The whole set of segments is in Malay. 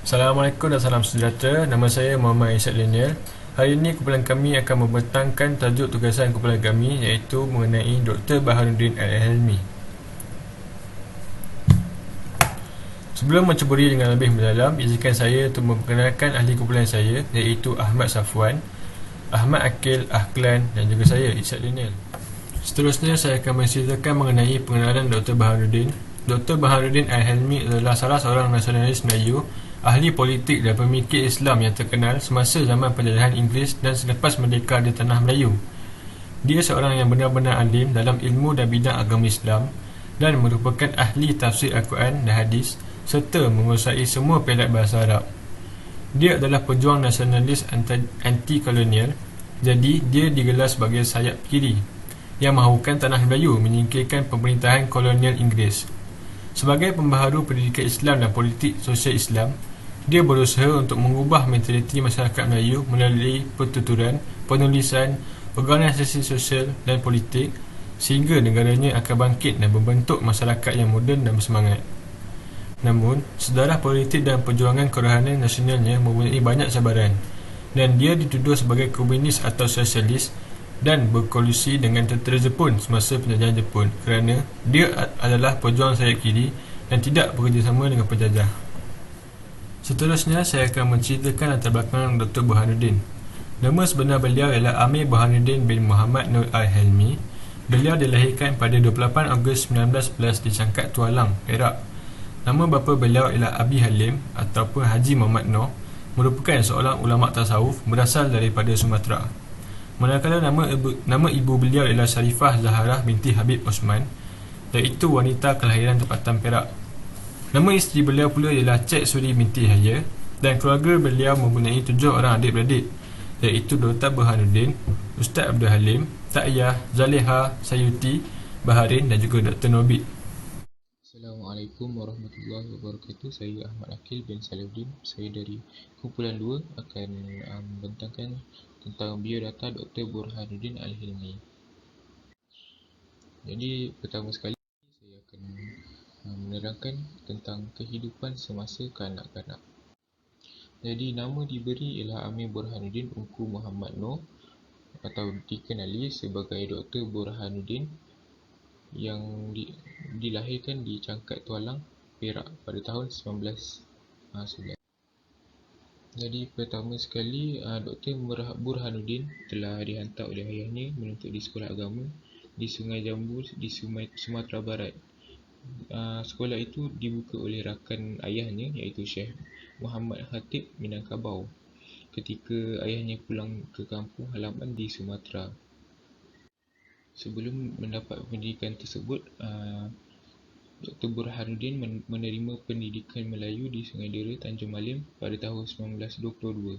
Assalamualaikum dan salam sejahtera. Nama saya Muhammad Isyad Daniel. Hari ini kumpulan kami akan membentangkan tajuk tugasan kumpulan kami iaitu mengenai Dr. Baharuddin Al-Helmi. Sebelum menceburi dengan lebih mendalam, izinkan saya untuk memperkenalkan ahli kumpulan saya iaitu Ahmad Safwan, Ahmad Akil Ahklan dan juga saya Isyad Daniel. Seterusnya saya akan menceritakan mengenai pengenalan Dr. Baharuddin. Dr. Baharuddin Al-Helmi adalah salah seorang nasionalis Melayu, ahli politik dan pemikir Islam yang terkenal semasa zaman penjajahan Inggeris dan selepas merdeka di tanah Melayu. Dia seorang yang benar-benar alim dalam ilmu dan bidang agama Islam dan merupakan ahli tafsir Al-Quran dan hadis serta menguasai semua pelat bahasa Arab. Dia adalah pejuang nasionalis anti-kolonial, jadi dia digelar sebagai sayap kiri yang mahukan tanah Melayu menyingkirkan pemerintahan kolonial Inggeris. Sebagai pembaharu pendidikan Islam dan politik sosial Islam, dia berusaha untuk mengubah mentaliti masyarakat Melayu melalui pertuturan, penulisan, organisasi sosial dan politik sehingga negaranya akan bangkit dan membentuk masyarakat yang moden dan bersemangat. Namun, sejarah politik dan perjuangan kerohanian nasionalnya mempunyai banyak cabaran dan dia dituduh sebagai komunis atau sosialis dan berkolusi dengan tentera Jepun semasa penjajahan Jepun kerana dia adalah pejuang sayap kiri dan tidak bekerjasama dengan penjajah. Seterusnya, saya akan menceritakan latar belakang Dr. Burhanuddin. Nama sebenar beliau ialah Amir Burhanuddin bin Muhammad Nur Al-Helmi. Beliau dilahirkan pada 28 Ogos 1911 di Cangkat Tualang, Perak. Nama bapa beliau ialah Abi Halim ataupun Haji Muhammad Noh, merupakan seorang ulama tasawuf berasal daripada Sumatera. Manakala nama ibu beliau ialah Sharifah Zaharah binti Habib Osman, iaitu wanita kelahiran tempatan Perak. Nama isteri beliau pula ialah Cik Suri binti Yahya dan keluarga beliau mempunyai 7 orang adik-beradik, iaitu Dr. Burhanuddin, Ustaz Abdul Halim, Ta'iyah, Zaleha, Sayuti, Baharin dan juga Dr. Nobit. Assalamualaikum warahmatullahi wabarakatuh. Saya Ahmad Akil bin Saluddin. Saya dari kumpulan 2 akan membentangkan tentang biodata Dr. Burhanuddin Al-Helmi. Jadi pertama sekali saya akan menerangkan tentang kehidupan semasa kanak-kanak. Jadi nama diberi ialah Amir Burhanuddin Ungku Muhammad Noh atau dikenali sebagai Dr. Burhanuddin yang dilahirkan di Cangkat Tualang, Perak pada tahun 1911. Jadi pertama sekali Dr. Burhanuddin telah dihantar oleh ayahnya menuntut di sekolah agama di Sungai Jambu di Sumatera Barat. Sekolah itu dibuka oleh rakan ayahnya iaitu Syekh Muhammad Khatib Minangkabau ketika ayahnya pulang ke kampung halaman di Sumatera. Sebelum mendapat pendidikan tersebut, Dr. Burhanuddin menerima pendidikan Melayu di Sungai Dera, Tanjung Malim pada tahun 1922.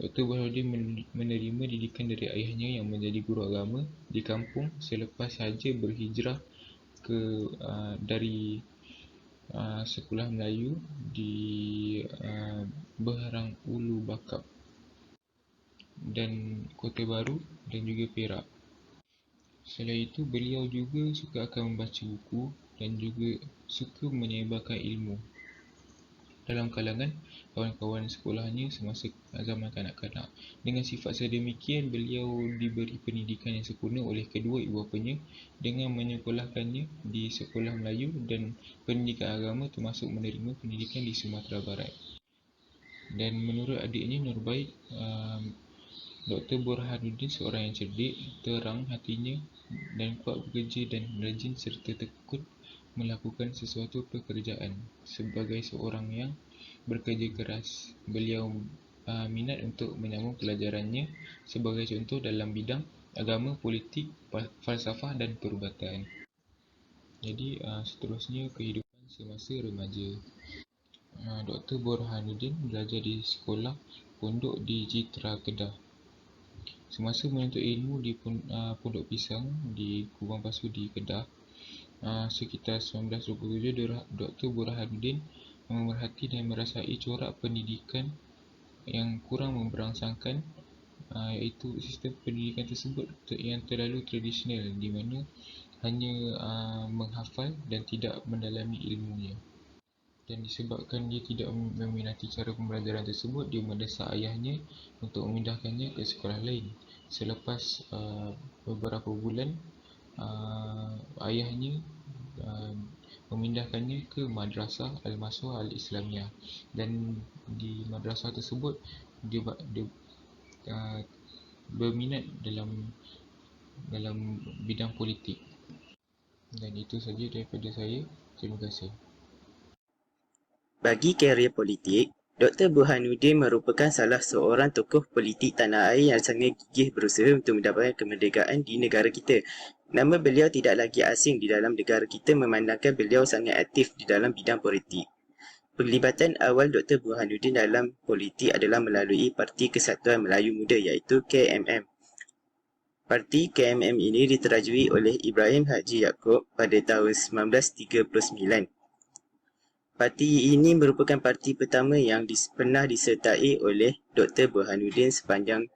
Dr. Burhanuddin menerima didikan dari ayahnya yang menjadi guru agama di kampung selepas sahaja berhijrah dari sekolah Melayu di Berang Ulu Bakap dan Kota Baru dan juga Perak. Selain itu, beliau juga suka akan membaca buku dan juga suka menyebarkan ilmu dalam kalangan kawan-kawan sekolahnya semasa zaman kanak-kanak. Dengan sifat sedemikian, beliau diberi pendidikan yang sempurna oleh kedua ibu bapanya dengan menyekolahkannya di sekolah Melayu dan pendidikan agama termasuk menerima pendidikan di Sumatera Barat. Dan menurut adiknya Nurbaik, Dr. Burhanuddin seorang yang cerdik, terang hatinya dan kuat bekerja dan rajin serta tekun melakukan sesuatu pekerjaan. Sebagai seorang yang bekerja keras, beliau minat untuk menyambung pelajarannya sebagai contoh dalam bidang agama, politik, falsafah dan perubatan. Jadi seterusnya kehidupan semasa remaja. Dr. Burhanuddin belajar di sekolah pondok di Jitra, Kedah. Semasa menuntut ilmu di Pondok Pisang di Kubang Pasu di Kedah, sekitar 1927, Dr. Burhanuddin memerhati dan merasai corak pendidikan yang kurang memberangsangkan, iaitu sistem pendidikan tersebut yang terlalu tradisional di mana hanya menghafal dan tidak mendalami ilmunya. Dan disebabkan dia tidak meminati cara pembelajaran tersebut, dia mendesak ayahnya untuk memindahkannya ke sekolah lain. Selepas beberapa bulan, ayahnya memindahkannya ke Madrasah Al-Maswa Al-Islamiyah. Dan di madrasah tersebut dia berminat dalam bidang politik. Dan itu saja daripada saya. Terima kasih. Bagi karier politik, Dr. Burhanuddin merupakan salah seorang tokoh politik tanah air yang sangat gigih berusaha untuk mendapatkan kemerdekaan di negara kita. Nama beliau tidak lagi asing di dalam negara kita memandangkan beliau sangat aktif di dalam bidang politik. Pelibatan awal Dr. Burhanuddin dalam politik adalah melalui Parti Kesatuan Melayu Muda iaitu KMM. Parti KMM ini diterajui oleh Ibrahim Haji Yaakob pada tahun 1939. Parti ini merupakan parti pertama yang pernah disertai oleh Dr. Burhanuddin sepanjang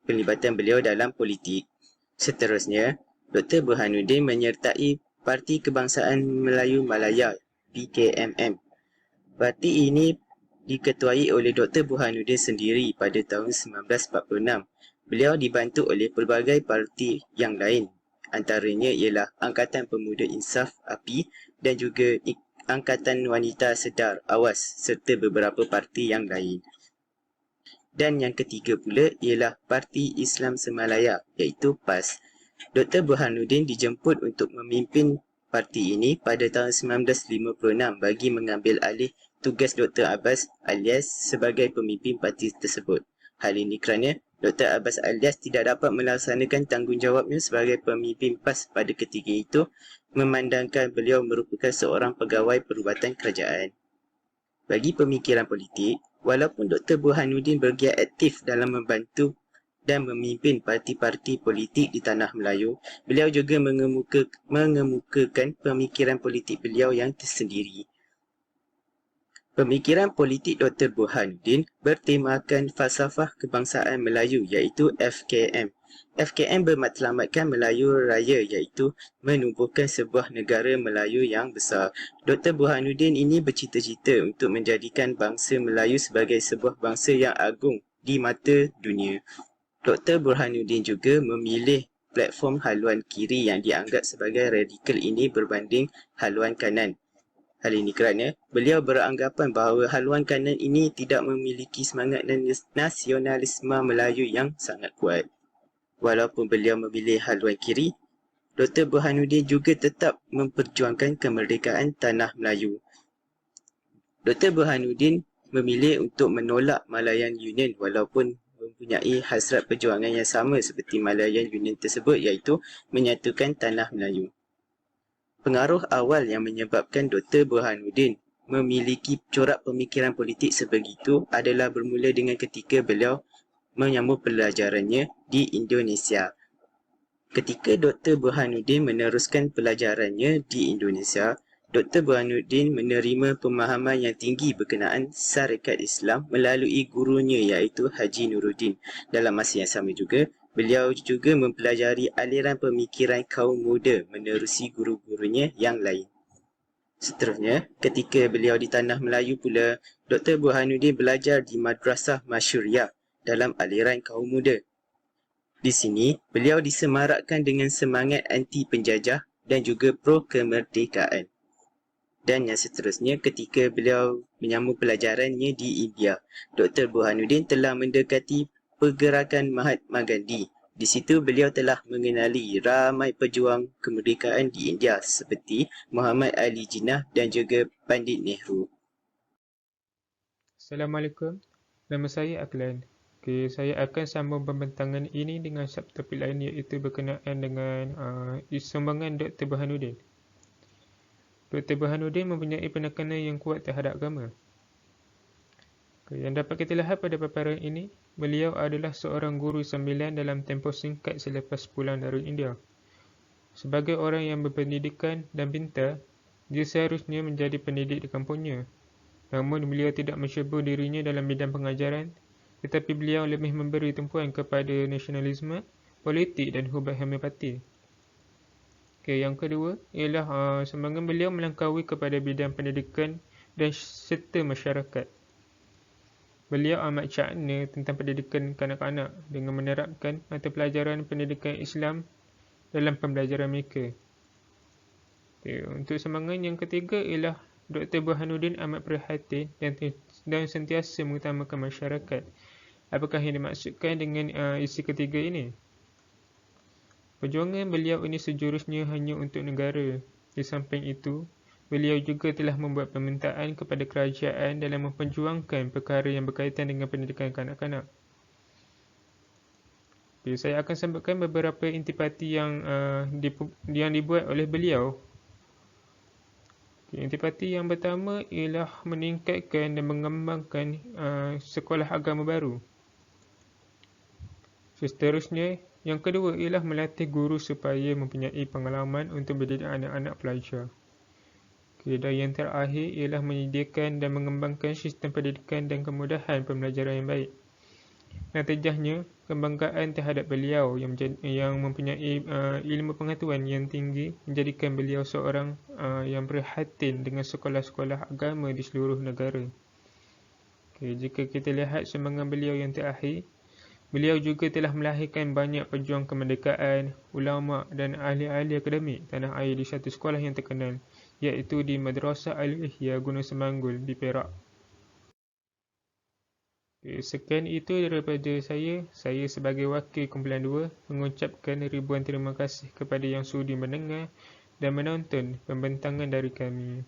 pelibatan beliau dalam politik. Seterusnya, Dr. Burhanuddin menyertai Parti Kebangsaan Melayu Malaya PKMM. Parti ini diketuai oleh Dr. Burhanuddin sendiri pada tahun 1946. Beliau dibantu oleh pelbagai parti yang lain. Antaranya ialah Angkatan Pemuda Insaf API dan juga Angkatan Wanita Sedar Awas serta beberapa parti yang lain. Dan yang ketiga pula ialah Parti Islam Semalaya iaitu PAS. Dr. Burhanuddin dijemput untuk memimpin parti ini pada tahun 1956 bagi mengambil alih tugas Dr. Abbas Alias sebagai pemimpin parti tersebut. Hal ini kerana Dr. Abbas Alias tidak dapat melaksanakan tanggungjawabnya sebagai pemimpin PAS pada ketika itu memandangkan beliau merupakan seorang pegawai perubatan kerajaan. Bagi pemikiran politik, walaupun Dr. Burhanuddin bergiat aktif dalam membantu dan memimpin parti-parti politik di tanah Melayu, beliau juga mengemukakan pemikiran politik beliau yang tersendiri. Pemikiran politik Dr. Burhanuddin bertemakan falsafah kebangsaan Melayu iaitu FKM. FKM bermatlamatkan Melayu Raya iaitu menubuhkan sebuah negara Melayu yang besar. Dr. Burhanuddin ini bercita-cita untuk menjadikan bangsa Melayu sebagai sebuah bangsa yang agung di mata dunia. Dr. Burhanuddin juga memilih platform haluan kiri yang dianggap sebagai radikal ini berbanding haluan kanan. Hal ini kerana beliau beranggapan bahawa haluan kanan ini tidak memiliki semangat nasionalisme Melayu yang sangat kuat. Walaupun beliau memilih haluan kiri, Dr. Burhanuddin juga tetap memperjuangkan kemerdekaan tanah Melayu. Dr. Burhanuddin memilih untuk menolak Malayan Union walaupun mempunyai hasrat perjuangan yang sama seperti Malayan Union tersebut iaitu menyatukan tanah Melayu. Pengaruh awal yang menyebabkan Dr. Burhanuddin memiliki corak pemikiran politik sebegitu adalah bermula dengan ketika beliau menyambung pelajarannya di Indonesia. Ketika Dr. Burhanuddin meneruskan pelajarannya di Indonesia, Dr. Burhanuddin menerima pemahaman yang tinggi berkenaan syarikat Islam melalui gurunya iaitu Haji Nuruddin. Dalam masa yang sama juga, beliau juga mempelajari aliran pemikiran kaum muda menerusi guru-gurunya yang lain. Seterusnya, ketika beliau di tanah Melayu pula, Dr. Burhanuddin belajar di Madrasah Masyuriah dalam aliran kaum muda. Di sini, beliau disemarakkan dengan semangat anti penjajah dan juga pro kemerdekaan. Dan yang seterusnya, ketika beliau menyambung pelajarannya di India, Dr. Burhanuddin telah mendekati pergerakan Mahatma Gandhi. Di situ beliau telah mengenali ramai pejuang kemerdekaan di India seperti Muhammad Ali Jinnah dan juga Pandit Nehru. Assalamualaikum, nama saya Aklan. Saya akan sambung pembentangan ini dengan subtopik lain iaitu berkenaan dengan sumbangan Dr. Burhanuddin. Dr. Burhanuddin mempunyai penekanan yang kuat terhadap agama. Yang dapat kita lihat pada paparan ini, beliau adalah seorang guru sambilan dalam tempoh singkat selepas pulang dari India. Sebagai orang yang berpendidikan dan pintar, dia seharusnya menjadi pendidik di kampungnya. Namun beliau tidak mensyabur dirinya dalam bidang pengajaran, tetapi beliau lebih memberi tumpuan kepada nasionalisme, politik dan hubungan homeopati. Yang kedua ialah sumbangan beliau melangkaui kepada bidang pendidikan dan serta masyarakat. Beliau amat cakna tentang pendidikan kanak-kanak dengan menerapkan mata pelajaran pendidikan Islam dalam pembelajaran mereka. Untuk semangat yang ketiga ialah Dr. Burhanuddin amat prihatin dan sentiasa mengutamakan masyarakat. Apakah yang dimaksudkan dengan isi ketiga ini? Perjuangan beliau ini sejurusnya hanya untuk negara. Di samping itu, beliau juga telah membuat permintaan kepada kerajaan dalam memperjuangkan perkara yang berkaitan dengan pendidikan kanak-kanak. Saya akan sebutkan beberapa intipati yang dibuat oleh beliau. Intipati yang pertama ialah meningkatkan dan mengembangkan sekolah agama baru. Seterusnya, yang kedua ialah melatih guru supaya mempunyai pengalaman untuk mendidik anak-anak pelajar. Dan yang terakhir ialah menyediakan dan mengembangkan sistem pendidikan dan kemudahan pembelajaran yang baik. Natijahnya, kebanggaan terhadap beliau yang mempunyai ilmu pengetahuan yang tinggi menjadikan beliau seorang yang prihatin dengan sekolah-sekolah agama di seluruh negara. Jika kita lihat sumbangan beliau yang terakhir, beliau juga telah melahirkan banyak pejuang kemerdekaan, ulama dan ahli-ahli akademik tanah air di satu sekolah yang terkenal, iaitu di Madrasah Al-Ihya Gunung Semanggul di Perak. Sekian itu daripada saya. Saya sebagai wakil kumpulan 2 mengucapkan ribuan terima kasih kepada yang sudi mendengar dan menonton pembentangan dari kami.